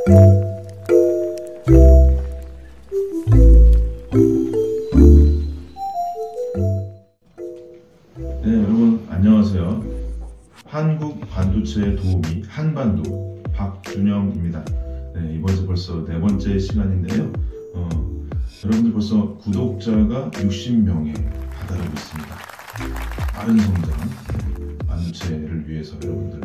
네, 여러분 안녕하세요. 한국 반도체의 도우미 한반도 박준영입니다. 네, 이번에 벌써 네 번째 시간인데요. 여러분들 벌써 구독자가 60명에 다다르고 있습니다. 빠른 성장, 반도체를 위해서 여러분들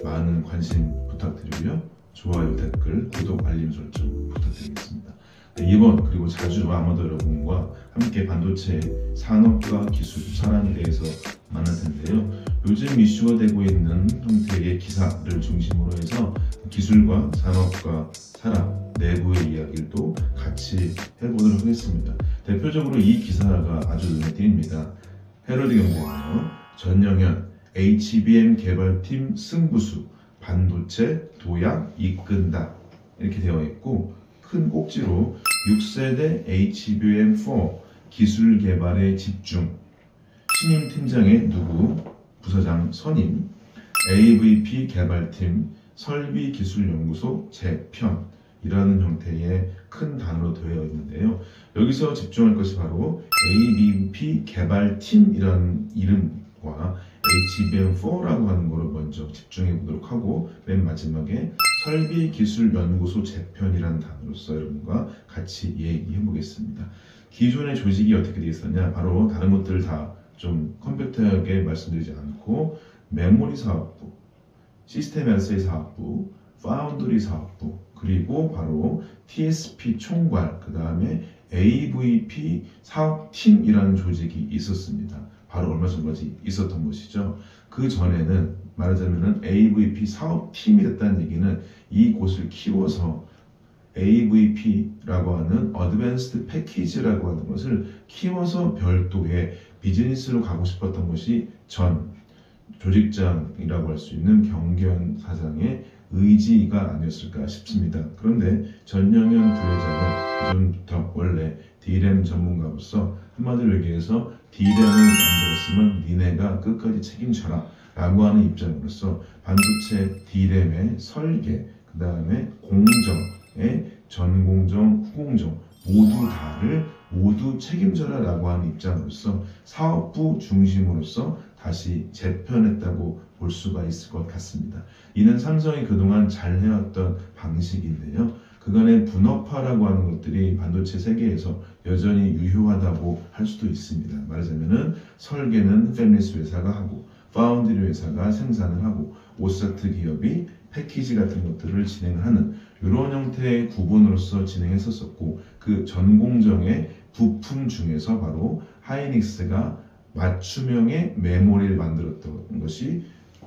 많은 관심 부탁드리고요. 좋아요, 댓글, 구독, 알림 설정 부탁드리겠습니다. 네, 이번 그리고 자주 아마도 여러분과 함께 반도체 산업과 기술, 사랑에 대해서 만날 텐데요. 요즘 이슈가 되고 있는 형태의 기사를 중심으로 해서 기술과 산업과 사랑, 내부의 이야기도 같이 해보도록 하겠습니다. 대표적으로 이 기사가 아주 눈에 띕니다. 헤럴드 경제는요, 전영현 HBM 개발팀 승부수, 반도체 도약 이끈다 이렇게 되어 있고, 큰 꼭지로 6세대 HBM4 기술 개발에 집중, 신임 팀장의 누구, 부사장 선임, AVP 개발팀 설비기술연구소 재편, 이라는 형태의 큰 단어로 되어 있는데요. 여기서 집중할 것이 바로 AVP 개발팀이라는 이름과 HBM4라고 하는 것을 먼저 집중해 보도록 하고, 맨 마지막에 설비기술연구소 재편이라는 단어로서 여러분과 같이 얘기해 보겠습니다. 기존의 조직이 어떻게 되어 있었냐, 바로 다른 것들을 다 좀 컴팩트하게 말씀드리지 않고 메모리 사업부, 시스템 에세이 사업부, 파운드리 사업부, 그리고 바로 TSP 총괄, 그 다음에 AVP 사업팀이라는 조직이 있었습니다. 바로 얼마 전까지 있었던 것이죠. 그 전에는 말하자면 AVP 사업팀이 됐다는 얘기는 이곳을 키워서 AVP라고 하는 어드밴스드 패키지라고 하는 것을 키워서 별도의 비즈니스로 가고 싶었던 것이 전 조직장이라고 할 수 있는 경견 사장의 의지가 아니었을까 싶습니다. 그런데 전영현 부회장은 이전부터 원래 D램 전문가로서 한마디로 얘기해서 D램을 만들었으면 니네가 끝까지 책임져라 라고 하는 입장으로서 반도체 D램의 설계, 그 다음에 공정의 전공정, 후공정 모두 책임져라 라고 하는 입장으로서 사업부 중심으로서 다시 재편했다고 볼 수가 있을 것 같습니다. 이는 삼성이 그동안 잘 해왔던 방식인데요. 그간의 분업화라고 하는 것들이 반도체 세계에서 여전히 유효하다고 할 수도 있습니다. 말하자면은 설계는 팹리스 회사가 하고, 파운드리 회사가 생산을 하고, 오사트 기업이 패키지 같은 것들을 진행하는 이런 형태의 구분으로서 진행했었고, 그 전공정의 부품 중에서 바로 하이닉스가 맞춤형의 메모리를 만들었던 것이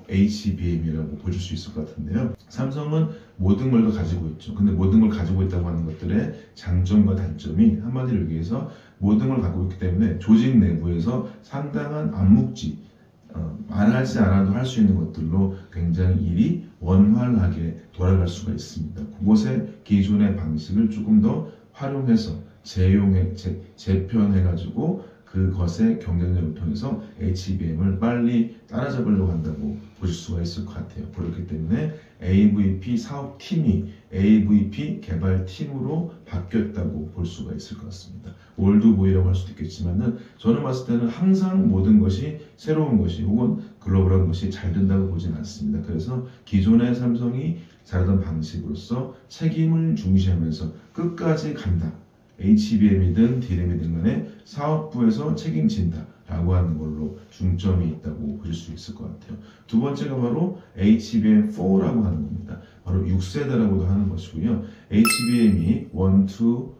HBM이라고 보실 수 있을 것 같은데요. 삼성은 모든 걸 다 가지고 있죠. 근데 모든 걸 가지고 있다고 하는 것들의 장점과 단점이 한마디로 얘기해서 모든 걸 갖고 있기 때문에 조직 내부에서 상당한 암묵지, 말하지 않아도 할 수 있는 것들로 굉장히 일이 원활하게 돌아갈 수가 있습니다. 그곳에 기존의 방식을 조금 더 활용해서 재편해가지고 그것의 경쟁력을 통해서 HBM을 빨리 따라잡으려고 한다고 보실 수가 있을 것 같아요. 그렇기 때문에 AVP 사업팀이 AVP 개발팀으로 바뀌었다고 볼 수가 있을 것 같습니다. 올드보이라고 할 수도 있겠지만은, 저는 봤을 때는 항상 모든 것이 새로운 것이 혹은 글로벌한 것이 잘 된다고 보진 않습니다. 그래서 기존의 삼성이 잘하던 방식으로서 책임을 중시하면서 끝까지 간다. HBM이든 D램이든 간에 사업부에서 책임진다 라고 하는 걸로 중점이 있다고 보실 수 있을 것 같아요. 두 번째가 바로 HBM4라고 하는 겁니다. 바로 6세대라고도 하는 것이고요. HBM이 1, 2,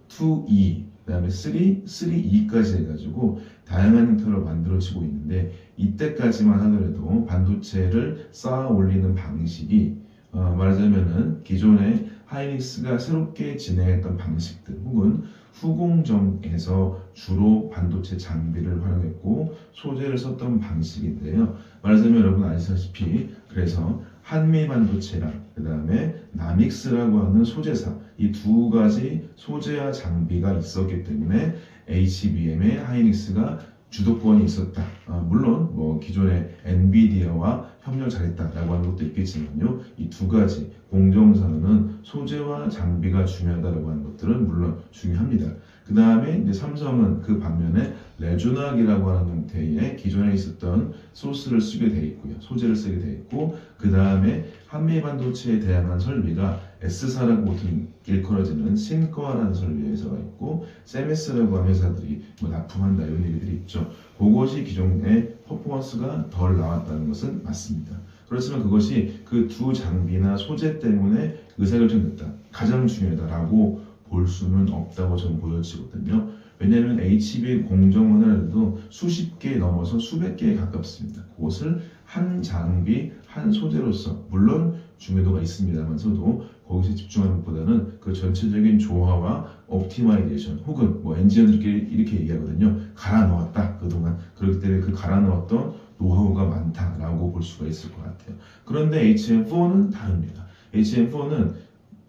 2E, 그 다음에 3, 3E까지 해가지고 다양한 형태로 만들어지고 있는데, 이때까지만 하더라도 반도체를 쌓아 올리는 방식이 말하자면은 기존의 하이닉스가 새롭게 진행했던 방식들 혹은 후공정에서 주로 반도체 장비를 활용했고 소재를 썼던 방식인데요. 말하자면 여러분 아시다시피, 그래서 한미 반도체랑 그 다음에 나믹스라고 하는 소재사, 이 두 가지 소재와 장비가 있었기 때문에 HBM의 하이닉스가 주도권이 있었다. 물론 뭐 기존의 엔비디아와 협력을 잘했다라고 하는 것도 있겠지만요. 이 두 가지 공정사는 소재와 장비가 중요하다라고 하는 것들은 물론 중요합니다. 그 다음에 이제 삼성은 그 반면에 레조낙이라고 하는 형태의 기존에 있었던 소스를 쓰게 돼 있고요. 소재를 쓰게 돼 있고, 그 다음에 한미 반도체에 대항한 설비가 S사라고 보통 일컬어지는 신커라는 설비 회사가 있고, 세메스라고 하는 회사들이 뭐 납품한다 이런 얘기들이 있죠. 그것이 기존의 퍼포먼스가 덜 나왔다는 것은 맞습니다. 그렇지만 그것이 그 두 장비나 소재 때문에 의사결정됐다, 가장 중요하다라고 볼 수는 없다고 저는 보여지거든요. 왜냐하면 HBM 공정 하나라도 수십 개 넘어서 수백 개에 가깝습니다. 그것을 한 장비, 한 소재로서 물론 중요도가 있습니다만서도 거기서 집중하는 것보다는 그 전체적인 조화와 옵티마이제이션, 혹은 뭐 엔지니어들끼리 이렇게 얘기하거든요. 갈아 넣었다 그동안. 그렇기 때문에 그 갈아 넣었던 노하우가 많다라고 볼 수가 있을 것 같아요. 그런데 HM4는 다릅니다. HM4는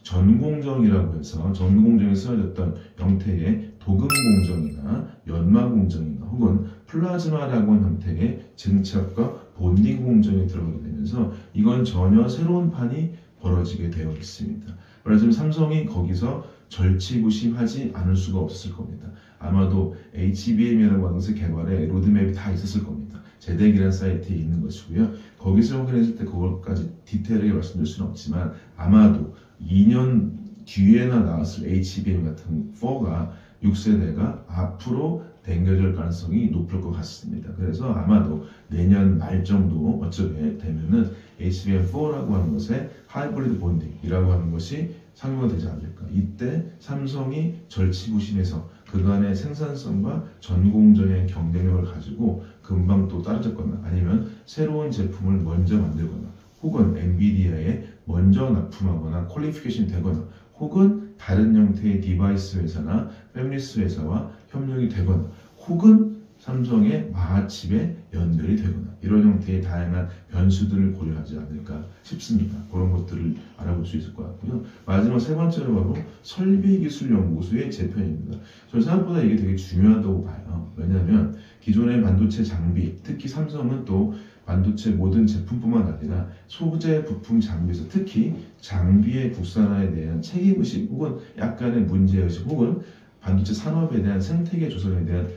전공정이라고 해서 전공정에 쓰여졌던 형태의 도금 공정이나 연마 공정이나 혹은 플라즈마라고 하는 형태의 증착과 본딩 공정에 들어가게 되면서 이건 전혀 새로운 판이 벌어지게 되어 있습니다. 그래서 삼성이 거기서 절치부심하지 않을 수가 없었을 겁니다. 아마도 HBM이라고 하는 것의 개발에 로드맵이 다 있었을 겁니다. 제덱이라는 사이트에 있는 것이고요. 거기서 확인했을 때 그것까지 디테일하게 말씀드릴 수는 없지만 아마도 2년 뒤에나 나왔을 HBM 같은 4가 6세대가 앞으로 당겨질 가능성이 높을 것 같습니다. 그래서 아마도 내년 말 정도 어쩌게 되면은 HBM4라고 하는 것에 하이브리드 본딩이라고 하는 것이 상용화 되지 않을까. 이때 삼성이 절치부심해서 그간의 생산성과 전공정의 경쟁력을 가지고 금방 또 따라잡거나 아니면 새로운 제품을 먼저 만들거나 혹은 엔비디아에 먼저 납품하거나 퀄리피케이션 되거나 혹은 다른 형태의 디바이스 회사나 패밀리스 회사와 협력이 되거나 혹은 삼성의 마하칩에 연결이 되거나 이런 형태의 다양한 변수들을 고려하지 않을까 싶습니다. 그런 것들을 알아볼 수 있을 것 같고요. 마지막 세 번째로 바로 설비기술연구소의 재편입니다. 저는 생각보다 이게 되게 중요하다고 봐요. 왜냐하면 기존의 반도체 장비, 특히 삼성은 또 반도체 모든 제품뿐만 아니라 소재, 부품, 장비에서 특히 장비의 국산화에 대한 책임의식 혹은 약간의 문제의식 혹은 반도체 산업에 대한 생태계 조성에 대한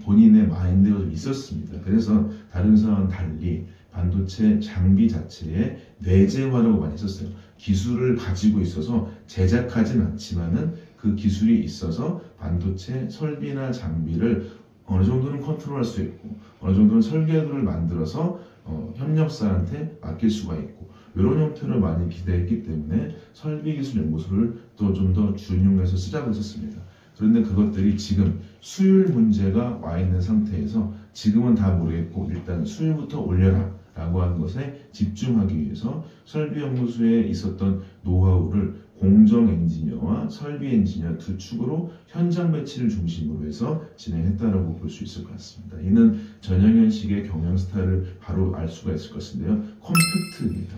본인의 마인드가 좀 있었습니다. 그래서 다른 회사와는 달리 반도체 장비 자체에 내재화라고 많이 했었어요. 기술을 가지고 있어서 제작하진 않지만은 그 기술이 있어서 반도체 설비나 장비를 어느 정도는 컨트롤할 수 있고 어느 정도는 설계도를 만들어서 협력사한테 맡길 수가 있고 이런 형태로 많이 기대했기 때문에 설비기술연구소를 또 좀 더 준용해서 쓰자고 했었습니다. 그런데 그것들이 지금 수율 문제가 와 있는 상태에서 지금은 다 모르겠고 일단 수율부터 올려라 라고 하는 것에 집중하기 위해서 설비연구소에 있었던 노하우를 공정 엔지니어와 설비 엔지니어 두 축으로 현장 배치를 중심으로 해서 진행했다라고 볼 수 있을 것 같습니다. 이는 전형현식의 경영 스타일을 바로 알 수가 있을 것인데요. 컴팩트입니다.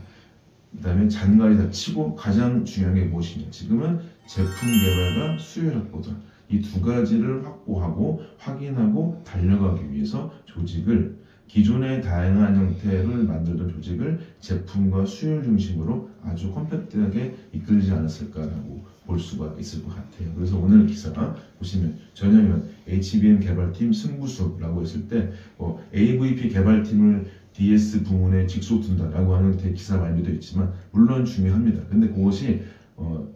그 다음에 잔가리 다 치고 가장 중요한 게 무엇이냐. 지금은 제품 개발과 수율 확보다 이 두 가지를 확보하고 확인하고 달려가기 위해서 조직을 기존의 다양한 형태를 만들던 조직을 제품과 수율 중심으로 아주 컴팩트하게 이끌지 않았을까라고 볼 수가 있을 것 같아요. 그래서 오늘 기사 보시면 전형현 HBM 개발팀 승부수라고 했을 때 AVP 개발팀을 DS 부문에 직속 둔다라고 하는 기사 말미도 있지만 물론 중요합니다. 근데 그것이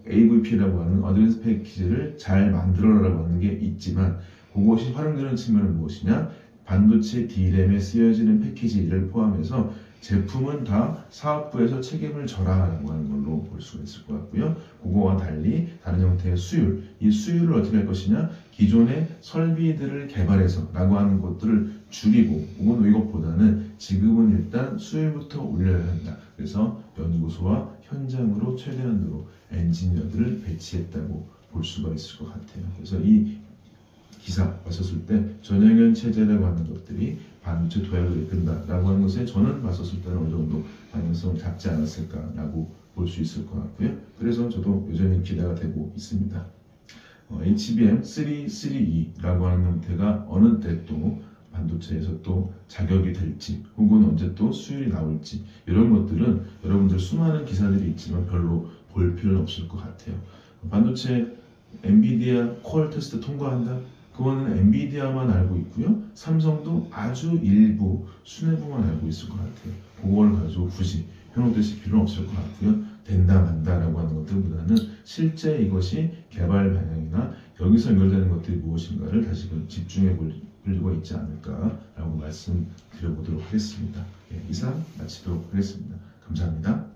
AVP라고 하는 어드밴스 패키지를 잘 만들어라라고 하는 게 있지만 그것이 활용되는 측면은 무엇이냐? 반도체 D램에 쓰여지는 패키지를 포함해서 제품은 다 사업부에서 책임을 져라라고 하는 걸로 볼 수가 있을 것 같고요. 그거와 달리 다른 형태의 수율, 이 수율을 어떻게 할 것이냐? 기존의 설비들을 개발해서 라고 하는 것들을 줄이고 혹은 이것보다는 지금은 일단 수율부터 올려야 한다. 그래서 연구소와 현장으로 최대한으로 엔지니어들을 배치했다고 볼 수가 있을 것 같아요. 그래서 이 기사 봤었을 때 전형현 체제라고 하는 것들이 반도체 도약을 이끈다라고 하는 것에 저는 봤었을 때는 어느 정도 방향성을 잡지 않았을까라고 볼 수 있을 것 같고요. 그래서 저도 여전히 기대가 되고 있습니다. HBM 332라고 하는 형태가 어느 때 또 반도체에서 또 자격이 될지 혹은 언제 또 수율이 나올지 이런 것들은 여러분들 수많은 기사들이 있지만 별로 볼 필요는 없을 것 같아요. 반도체 엔비디아 퀄 테스트 통과한다? 그거는 엔비디아만 알고 있고요. 삼성도 아주 일부 수뇌부만 알고 있을 것 같아요. 그걸 가지고 굳이 현혹되실 필요는 없을 것 같고요. 된다 만다라고 하는 것들보다는 실제 이것이 개발 방향이나 여기서 연결되는 것들이 무엇인가를 다시금 집중해 볼 필요가 있지 않을까라고 말씀드려보도록 하겠습니다. 예, 이상 마치도록 하겠습니다. 감사합니다.